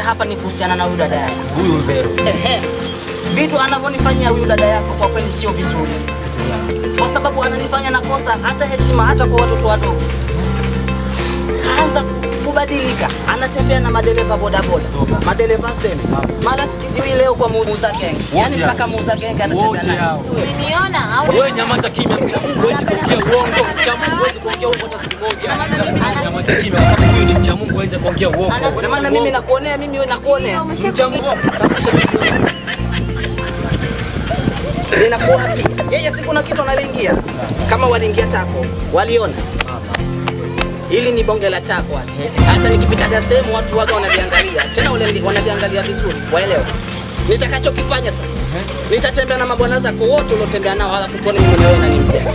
hapa ni kuhusiana na huyu dada yako. Huyu Vero. Vitu anavyonifanyia huyu dada yako kwa kweli sio vizuri. Kwa sababu ananifanya nakosa hata heshima hata kwa watoto wadogo. Kaanza kubadilika, anatembea na madereva bodaboda, madereva sema. Mara sikijui leo kwa muuza genge. Yaani mpaka muuza genge anatembea nao. Umeniona au wewe? Nyamaza kimya, mcha Mungu huwezi kuongea uongo. Mcha Mungu huwezi kuongea uongo hata siku moja. Nyamaza kimya kwa sababu huyu ni mcha Mungu huwezi kuongea uongo. Na maana mimi nakuonea, mimi wewe nakuonea. Mcha Mungu. Sasa shemeji. Ninakuwa pia. Yeye siku na kitu analiingia. Kama waliingia tako, waliona. Hili ni bonge la tako hata nikipitaga sehemu watu waga wanaliangalia. Tena wanaliangalia vizuri. Waelewa. Nitakachokifanya sasa. Nitatembea na mabwana zako wote uliotembea nao alafu tuone mimi mwenyewe nani mjanja.